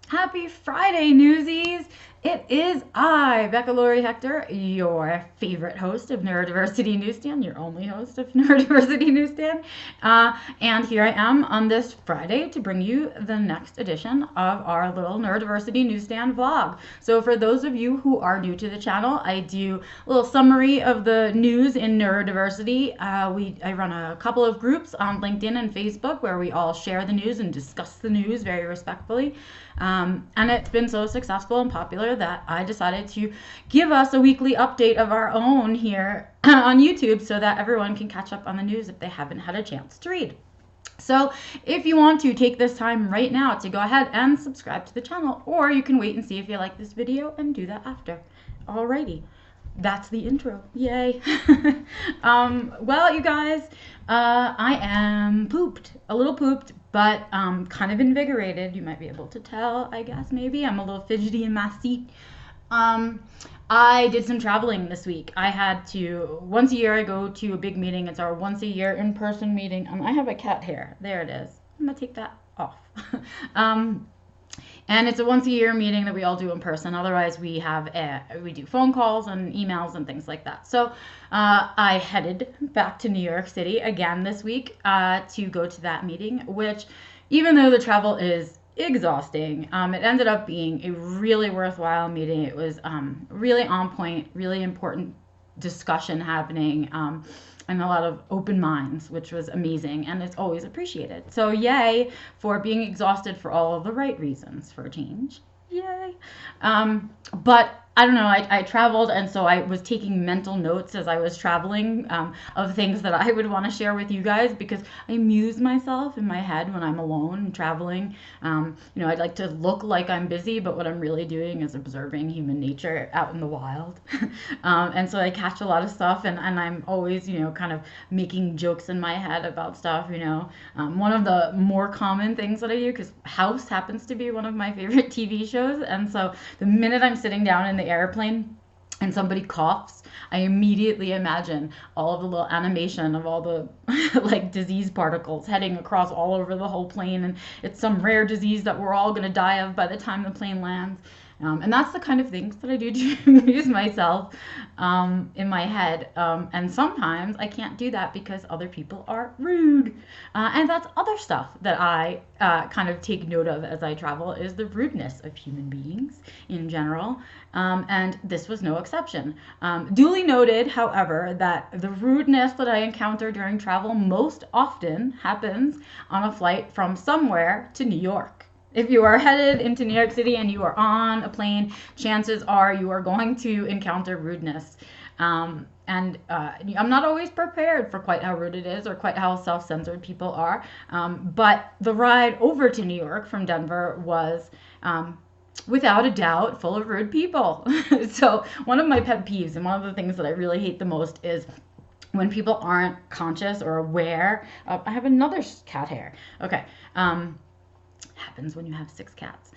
Happy Friday, newsies! It is I, Becca Laurie Hector, your favorite host of Neurodiversity Newsstand, your only host of Neurodiversity Newsstand. And here I am on this Friday to bring you the next edition of our little Neurodiversity Newsstand vlog. So for those of you who are new to the channel, I do a little summary of the news in neurodiversity. I run a couple of groups on LinkedIn and Facebook where we all share the news and discuss the news very respectfully. And it's been so successful and popular that I decided to give us a weekly update of our own here on YouTube so that everyone can catch up on the news if they haven't had a chance to read. So if you want to take this time right now to go ahead and subscribe to the channel, or you can wait and see if you like this video and do that after. Alrighty. That's the intro. Yay. Well, you guys, I am pooped. A little pooped, but kind of invigorated. You might be able to tell, I guess, maybe. I'm a little fidgety in my seat. I did some traveling this week. I had to, once a year I go to a big meeting. It's our once a year in-person meeting. I have a cat hair. There it is. I'm going to take that off. And it's a once a year meeting that we all do in person. Otherwise, we do phone calls and emails and things like that. So I headed back to New York City again this week to go to that meeting, which even though the travel is exhausting, it ended up being a really worthwhile meeting. It was really on point, really important discussion happening. And a lot of open minds, which was amazing, and it's always appreciated. So yay for being exhausted for all of the right reasons for a change. Yay. But I don't know, I traveled, and so I was taking mental notes as I was traveling of things that I would want to share with you guys, because I amuse myself in my head when I'm alone and traveling. I'd like to look like I'm busy, but what I'm really doing is observing human nature out in the wild. And so I catch a lot of stuff, and I'm always, kind of making jokes in my head about stuff, One of the more common things that I do, because House happens to be one of my favorite TV shows, and so the minute I'm sitting down in the airplane and somebody coughs, I immediately imagine all of the little animation of all the like disease particles heading across all over the whole plane, and it's some rare disease that we're all going to die of by the time the plane lands. And that's the kind of things that I do to amuse myself in my head. And sometimes I can't do that because other people are rude. And that's other stuff that I kind of take note of as I travel, is the rudeness of human beings in general. And this was no exception. Duly noted, however, that the rudeness that I encounter during travel most often happens on a flight from somewhere to New York. If you are headed into New York City and you are on a plane, chances are you are going to encounter rudeness. And I'm not always prepared for quite how rude it is or quite how self-censored people are. But the ride over to New York from Denver was, without a doubt, full of rude people. So one of my pet peeves, and one of the things that I really hate the most, is when people aren't conscious or aware of, I have another cat hair. Okay. Happens when you have 6 cats.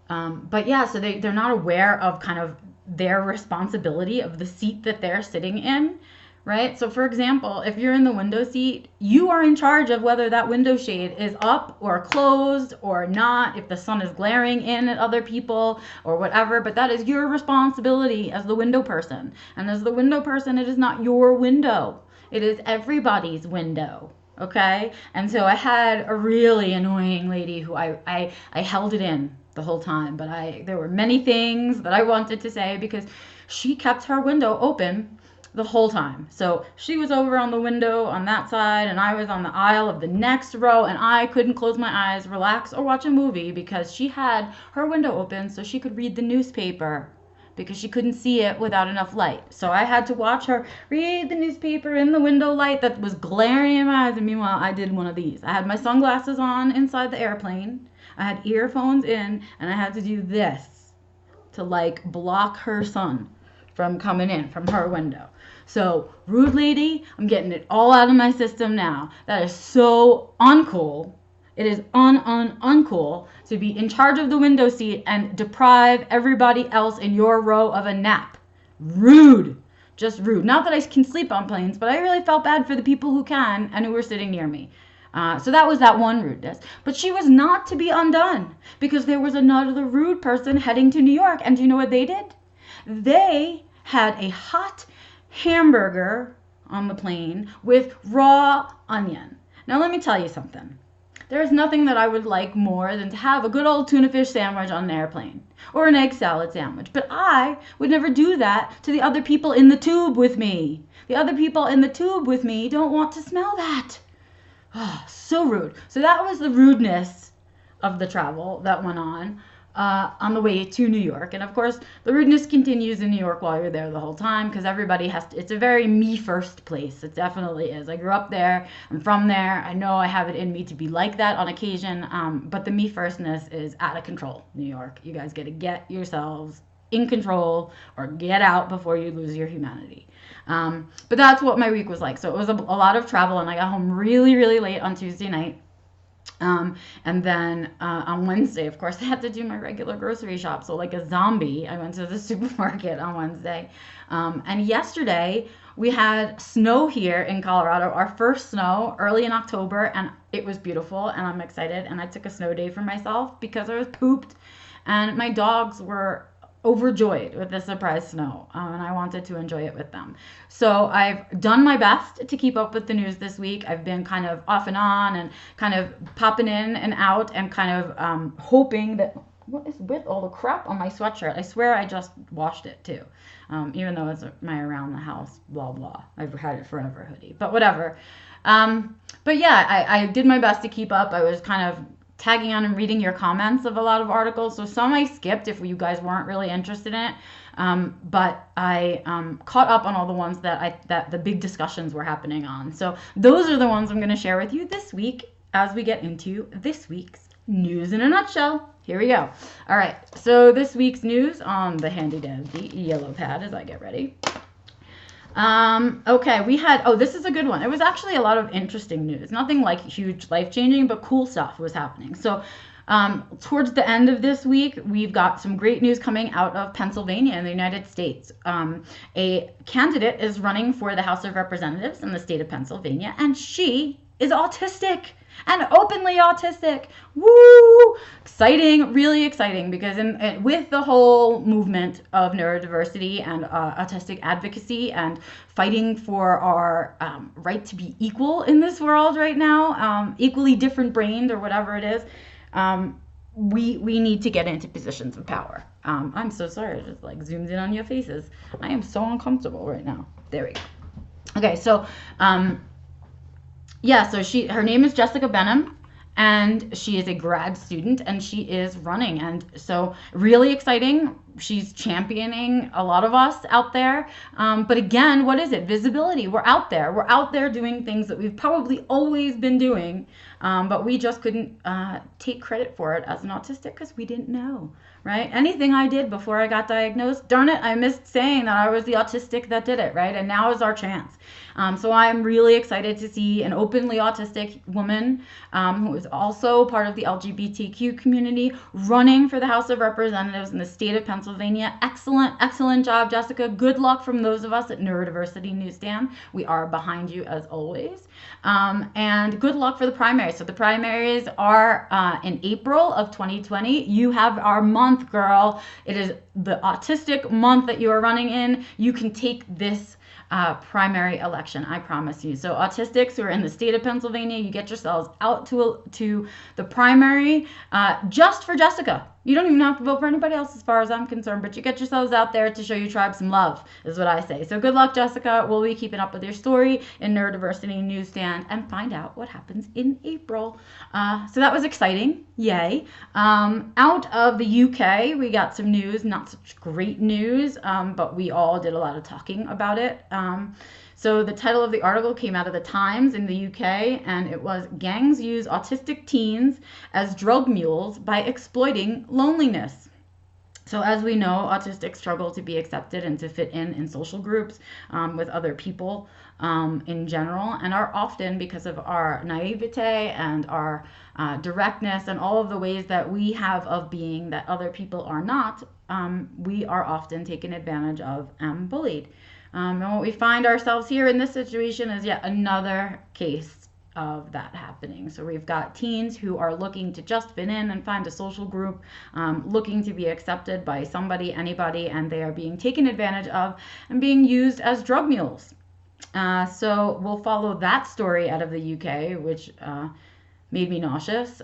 But yeah, so they're not aware of kind of their responsibility of the seat that they're sitting in, right? So for example, if you're in the window seat, you are in charge of whether that window shade is up or closed or not, if the sun is glaring in at other people or whatever, but that is your responsibility as the window person. And as the window person, it is not your window. It is everybody's window. Okay, and so I had a really annoying lady who I held it in the whole time, but there were many things that I wanted to say because she kept her window open the whole time. So she was over on the window on that side, and I was on the aisle of the next row, and I couldn't close my eyes, relax, or watch a movie because she had her window open so she could read the newspaper, because she couldn't see it without enough light. So I had to watch her read the newspaper in the window light that was glaring in my eyes. And meanwhile, I did one of these. I had my sunglasses on inside the airplane. I had earphones in, and I had to do this to like block her sun from coming in from her window. So rude lady, I'm getting it all out of my system now. That is so uncool. It is uncool to be in charge of the window seat and deprive everybody else in your row of a nap. Rude. Just rude. Not that I can sleep on planes, but I really felt bad for the people who can and who were sitting near me. So that was that one rudeness. But she was not to be undone because there was another rude person heading to New York. And do you know what they did? They had a hot hamburger on the plane with raw onion. Now, let me tell you something. There is nothing that I would like more than to have a good old tuna fish sandwich on an airplane or an egg salad sandwich. But I would never do that to the other people in the tube with me. The other people in the tube with me don't want to smell that. Oh, so rude. So that was the rudeness of the travel that went on the way to New York. And of course, the rudeness continues in New York while you're there the whole time because everybody has to, it's a very me first place. It definitely is. I grew up there. I'm from there. I know I have it in me to be like that on occasion. But the me firstness is out of control, New York. You guys got to get yourselves in control or get out before you lose your humanity. But that's what my week was like. So it was a lot of travel, and I got home really, really late on Tuesday night. And then on Wednesday, of course, I had to do my regular grocery shop. So like a zombie, I went to the supermarket on Wednesday. And yesterday, we had snow here in Colorado, our first snow early in October, and it was beautiful, and I'm excited. And I took a snow day for myself because I was pooped, and my dogs were overjoyed with the surprise snow, and I wanted to enjoy it with them. So I've done my best to keep up with the news this week. I've been kind of off and on and kind of popping in and out and kind of hoping that, what is with all the crap on my sweatshirt? I swear I just washed it too, even though it's my around the house blah blah. I've had it forever hoodie, but whatever. But yeah, I did my best to keep up. I was kind of tagging on and reading your comments of a lot of articles. So some I skipped if you guys weren't really interested in it. But I caught up on all the ones that the big discussions were happening on. So those are the ones I'm going to share with you this week as we get into this week's news in a nutshell. Here we go. All right. So this week's news on the handy dandy yellow pad as I get ready. Okay, we had, this is a good one. It was actually a lot of interesting news. Nothing like huge life-changing, but cool stuff was happening. So, towards the end of this week, we've got some great news coming out of Pennsylvania in the United States. A candidate is running for the House of Representatives in the state of Pennsylvania, and she is autistic. And openly autistic. Woo! Exciting, really exciting, because with the whole movement of neurodiversity and autistic advocacy and fighting for our right to be equal in this world right now, equally different brained or whatever it is, we need to get into positions of power. I'm so sorry, it just like zooms in on your faces. I am so uncomfortable right now. There we go. Okay, so yeah, so her name is Jessica Benham, and she is a grad student, and she is running. And so really exciting. She's championing a lot of us out there. But again, what is it? Visibility. We're out there. We're out there doing things that we've probably always been doing, but we just couldn't take credit for it as an autistic because we didn't know, right? Anything I did before I got diagnosed, darn it, I missed saying that I was the autistic that did it, right? And now is our chance. So I'm really excited to see an openly autistic woman who is also part of the LGBTQ community running for the House of Representatives in the state of Pennsylvania. Excellent, excellent job, Jessica. Good luck from those of us at Neurodiversity Newsstand. We are behind you as always. And good luck for the primaries. So the primaries are in April of 2020. You have our month, girl. It is the autistic month that you are running in. You can take this primary election, I promise you. So autistics who are in the state of Pennsylvania, you get yourselves out to the primary just for Jessica. You don't even have to vote for anybody else as far as I'm concerned, but you get yourselves out there to show your tribe some love, is what I say. So good luck, Jessica. We'll be keeping up with your story in Neurodiversity Newsstand and find out what happens in April. So that was exciting. Yay. Out of the UK, we got some news, not such great news, but we all did a lot of talking about it. So the title of the article came out of the Times in the UK, and it was "Gangs Use Autistic Teens as Drug Mules by Exploiting Loneliness." So as we know, autistics struggle to be accepted and to fit in social groups with other people in general, and are often, because of our naivete and our directness and all of the ways that we have of being that other people are not, we are often taken advantage of and bullied. And what we find ourselves here in this situation is yet another case of that happening. So we've got teens who are looking to just fit in and find a social group, looking to be accepted by somebody, anybody, and they are being taken advantage of and being used as drug mules. So we'll follow that story out of the UK, which made me nauseous,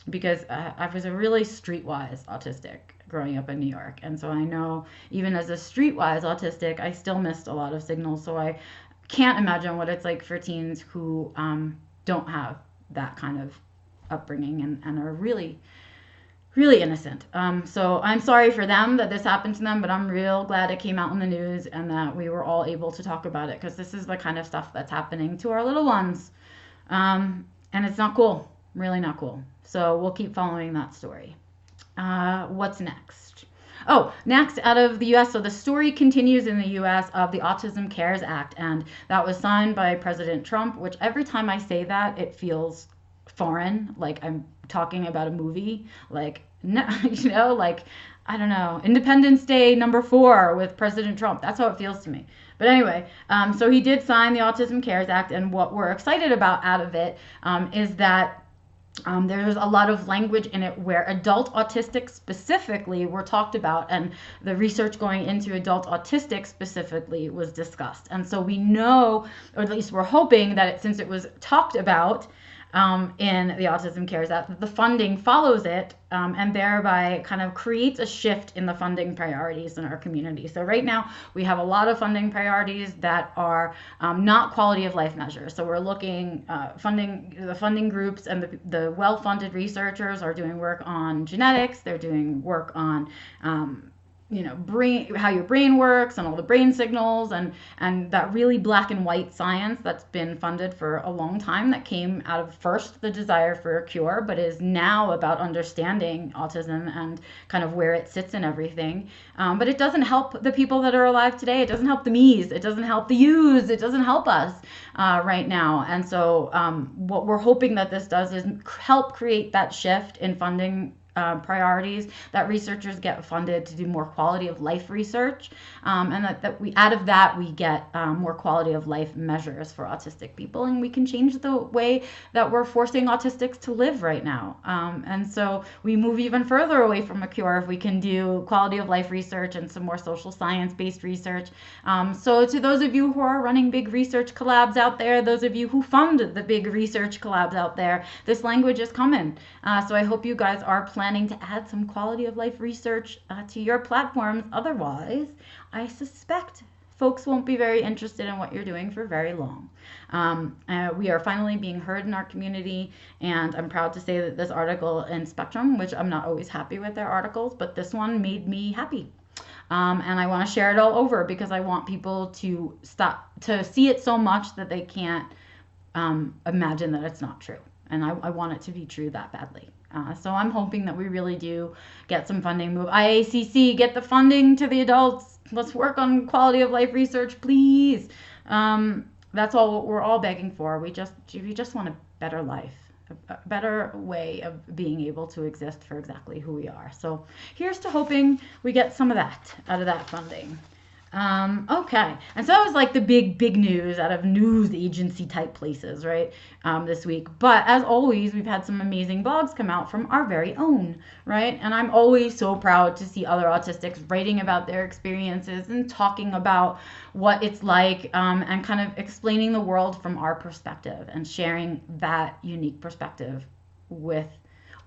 because I was a really streetwise autistic growing up in New York. And so I know even as a streetwise autistic, I still missed a lot of signals. So I can't imagine what it's like for teens who don't have that kind of upbringing and are really, really innocent. So I'm sorry for them that this happened to them, but I'm real glad it came out in the news and that we were all able to talk about it, because this is the kind of stuff that's happening to our little ones. And it's not cool, really not cool. So we'll keep following that story. What's next? Oh, next out of the US. So the story continues in the US of the Autism Cares Act, and that was signed by President Trump, which every time I say that, it feels foreign, like I'm talking about a movie, like, no, you know, like, I don't know, Independence Day #4 with President Trump. That's how it feels to me. But anyway, so he did sign the Autism Cares Act, and what we're excited about out of it is that there's a lot of language in it where adult autistics specifically were talked about, and the research going into adult autistic specifically was discussed. And so we know, or at least we're hoping, that since it was talked about in the Autism Cares Act, that the funding follows it, and thereby kind of creates a shift in the funding priorities in our community. So right now we have a lot of funding priorities that are not quality of life measures. So we're looking the funding groups and the well-funded researchers are doing work on genetics. They're doing work on brain, how your brain works and all the brain signals, and that really black and white science that's been funded for a long time, that came out of first the desire for a cure, but is now about understanding autism and kind of where it sits in everything. But it doesn't help the people that are alive today. It doesn't help the me's. It doesn't help the you's. It doesn't help us right now. And so what we're hoping that this does is help create that shift in funding priorities, that researchers get funded to do more quality of life research, and that we, out of that, we get more quality of life measures for autistic people, and we can change the way that we're forcing autistics to live right now. And so we move even further away from a cure if we can do quality of life research and some more social science-based research. So to those of you who are running big research collabs out there, those of you who fund the big research collabs out there, this language is coming. So I hope you guys are planning to add some quality of life research to your platforms. Otherwise, I suspect folks won't be very interested in what you're doing for very long. We are finally being heard in our community, and I'm proud to say that this article in Spectrum, which I'm not always happy with their articles, but this one made me happy. And I want to share it all over because I want people to stop to see it so much that they can't imagine that it's not true. And I want it to be true that badly. So I'm hoping that we really do get some funding. Move IACC, get the funding to the adults. Let's work on quality of life research, please. That's all we're all begging for. We just want a better life, a better way of being able to exist for exactly who we are. So here's to hoping we get some of that out of that funding. Okay, and so that was like the big news out of news agency type places, right, this week. But as always, we've had some amazing blogs come out from our very own, right? And I'm always so proud to see other autistics writing about their experiences and talking about what it's like, and kind of explaining the world from our perspective and sharing that unique perspective with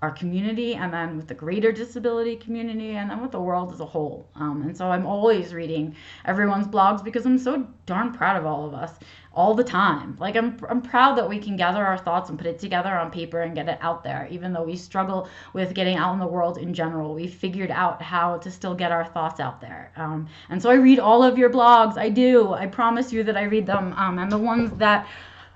our community, and then with the greater disability community, and then with the world as a whole. And so I'm always reading everyone's blogs because I'm so darn proud of all of us all the time. Like I'm proud that we can gather our thoughts and put it together on paper and get it out there, even though we struggle with getting out in the world in general. We've figured out how to still get our thoughts out there. And so I read all of your blogs. I do. I promise you that I read them. And the ones that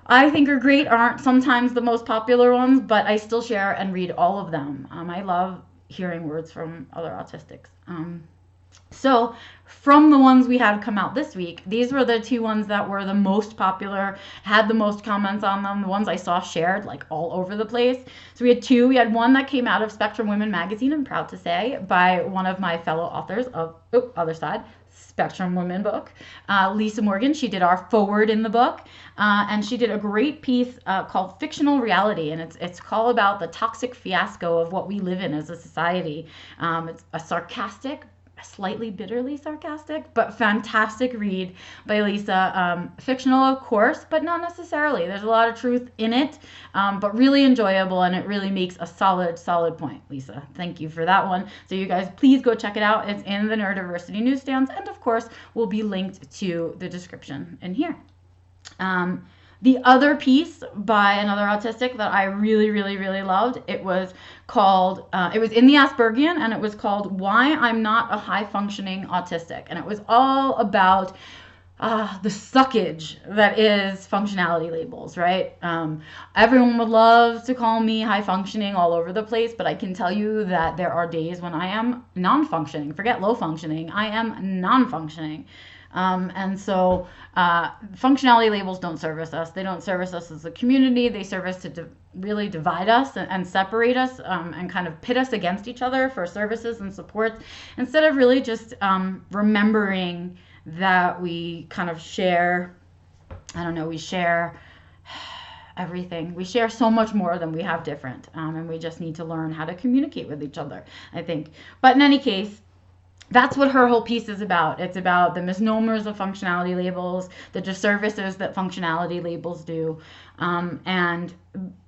I think are great aren't sometimes the most popular ones, but I still share and read all of them. I love hearing words from other autistics. So from the ones we had come out this week, these were the two ones that were the most popular, had the most comments on them, the ones I saw shared like all over the place. So we had two. We had one that came out of Spectrum Women magazine, I'm proud to say, by one of my fellow authors of, other side, Spectrum Women book. Lisa Morgan, she did our forward in the book, and she did a great piece called Fictional Reality, and it's all about the toxic fiasco of what we live in as a society. It's a sarcastic, slightly bitterly sarcastic, but fantastic read by Lisa. Fictional, of course, but not necessarily. There's a lot of truth in it, but really enjoyable, and it really makes a solid point. Lisa, thank you for that one. So you guys, please go check it out. It's in the Neurodiversity Newsstands, and of course will be linked to the description in here. The other piece by another autistic that I really loved, it was called, it was in the Aspergian, and it was called Why I'm Not a High Functioning Autistic. And it was all about the suckage that is functionality labels, right? Everyone would love to call me high functioning all over the place, but I can tell you that there are days when I am non-functioning. Forget low functioning, I am non-functioning. And so functionality labels don't service us. They don't service us as a community. They serve us to really divide us and separate us and kind of pit us against each other for services and supports, instead of really just remembering that we kind of share, I don't know, we share everything. We share so much more than we have different, and we just need to learn how to communicate with each other, I think. But in any case, that's what her whole piece is about. It's about the misnomers of functionality labels, the disservices that functionality labels do, and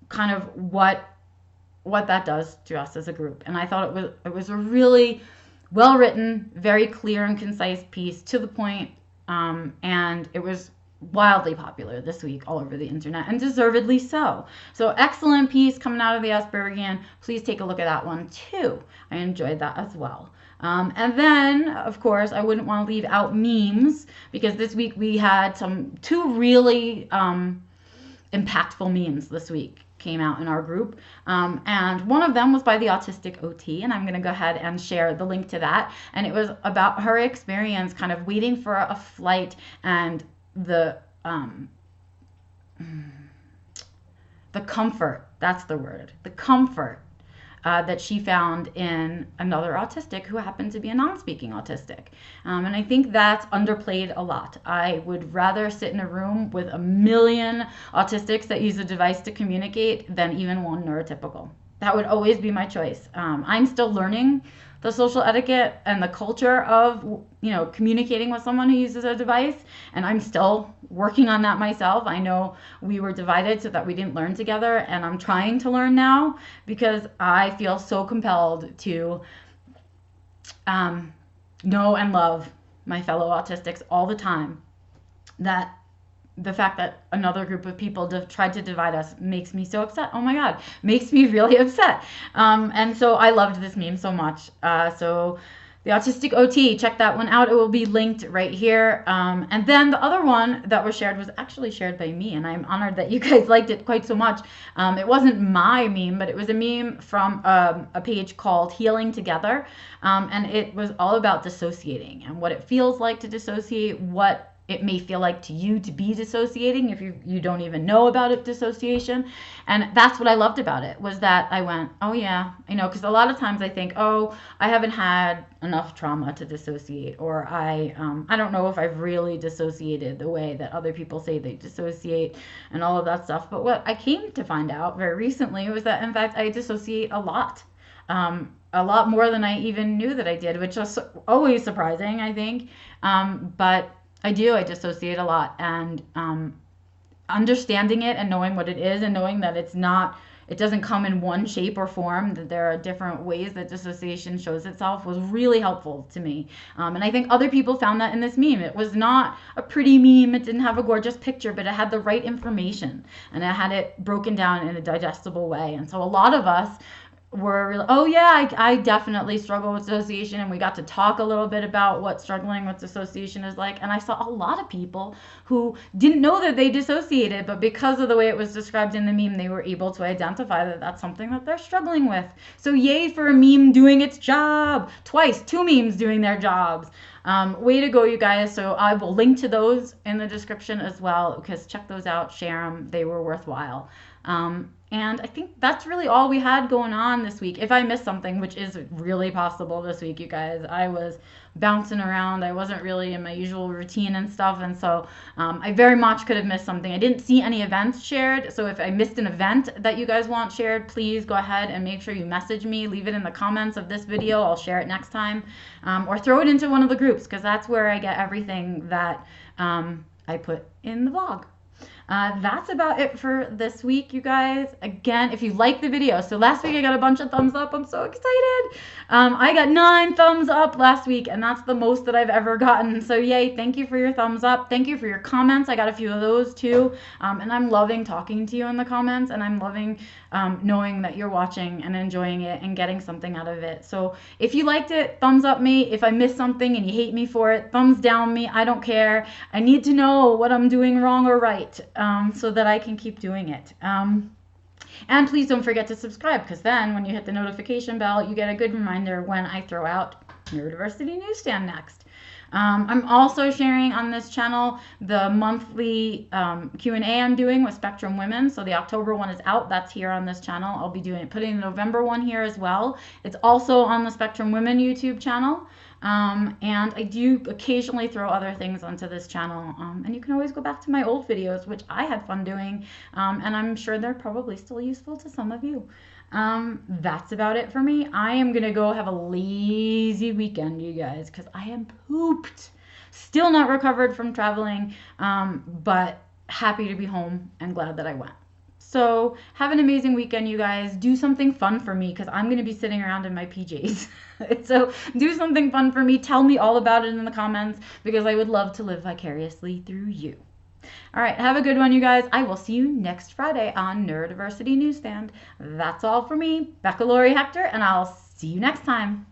kind of what that does to us as a group. And I thought it was a really well written, very clear and concise piece, to the point, and it was wildly popular this week all over the internet, and deservedly so. So excellent piece coming out of the Aspergian. Please take a look at that one too. I enjoyed that as well. And then, of course, I wouldn't want to leave out memes, because this week we had two really impactful memes this week came out in our group. And one of them was by the Autistic OT, and I'm going to go ahead and share the link to that. And it was about her experience kind of waiting for a flight, and the comfort, that's the word, the comfort that she found in another autistic who happened to be a non-speaking autistic. And I think that's underplayed a lot. I would rather sit in a room with 1 million autistics that use a device to communicate than even one neurotypical. That would always be my choice. I'm still learning the social etiquette and the culture of, communicating with someone who uses a device, and I'm still working on that myself. I know we were divided so that we didn't learn together, and I'm trying to learn now, because I feel so compelled to know and love my fellow autistics all the time, that the fact that another group of people tried to divide us makes me so upset. Oh my God, makes me really upset. And so I loved this meme so much. So the Autistic OT, check that one out. It will be linked right here. And then the other one that was shared was actually shared by me, and I'm honored that you guys liked it quite so much. It wasn't my meme, but it was a meme from a page called Healing Together. And it was all about dissociating and what it feels like to dissociate, what it may feel like to you to be dissociating if you don't even know about it, dissociation. And that's what I loved about it, was that I went, oh yeah, because a lot of times I think, oh, I haven't had enough trauma to dissociate, or I don't know if I've really dissociated the way that other people say they dissociate and all of that stuff. But what I came to find out very recently was that, in fact, I dissociate a lot more than I even knew that I did, which is always surprising, I think. But I dissociate a lot, and understanding it and knowing what it is, and knowing that it doesn't come in one shape or form, that there are different ways that dissociation shows itself, was really helpful to me. And I think other people found that in this meme. It was not a pretty meme, it didn't have a gorgeous picture, but it had the right information, and it had it broken down in a digestible way. And so a lot of us were really, oh yeah, I definitely struggle with dissociation, and we got to talk a little bit about what struggling with dissociation is like. And I saw a lot of people who didn't know that they dissociated, but because of the way it was described in the meme, they were able to identify that that's something that they're struggling with. So yay for a meme doing its job. Twice, 2 memes doing their jobs. Way to go, you guys. So I will link to those in the description as well, because check those out, share them, they were worthwhile. And I think that's really all we had going on this week. If I missed something, which is really possible this week, you guys, I was bouncing around. I wasn't really in my usual routine and stuff. And so I very much could have missed something. I didn't see any events shared. So if I missed an event that you guys want shared, please go ahead and make sure you message me. Leave it in the comments of this video. I'll share it next time. Or throw it into one of the groups, because that's where I get everything that I put in the vlog. That's about it for this week, you guys. Again, if you like the video, so last week I got a bunch of thumbs up. I'm so excited. I got 9 thumbs up last week, and that's the most that I've ever gotten. So yay, thank you for your thumbs up. Thank you for your comments. I got a few of those too. And I'm loving talking to you in the comments, and I'm loving knowing that you're watching and enjoying it and getting something out of it. So if you liked it, thumbs up me. If I missed something and you hate me for it, thumbs down me. I don't care. I need to know what I'm doing wrong or right, so that I can keep doing it. And please don't forget to subscribe, because then when you hit the notification bell, you get a good reminder when I throw out Neurodiversity Newsstand next. I'm also sharing on this channel the monthly Q&A I'm doing with Spectrum Women. So the October one is out. That's here on this channel. I'll be putting the November one here as well. It's also on the Spectrum Women YouTube channel. And I do occasionally throw other things onto this channel. And you can always go back to my old videos, which I had fun doing. And I'm sure they're probably still useful to some of you. That's about it for me. I am gonna go have a lazy weekend, you guys, because I am pooped. Still not recovered from traveling, but happy to be home and glad that I went. So have an amazing weekend, you guys. Do something fun for me, because I'm going to be sitting around in my PJs. So do something fun for me. Tell me all about it in the comments, because I would love to live vicariously through you. All right, have a good one, you guys. I will see you next Friday on Neurodiversity Newsstand. That's all for me, Becca Lori Hector, and I'll see you next time.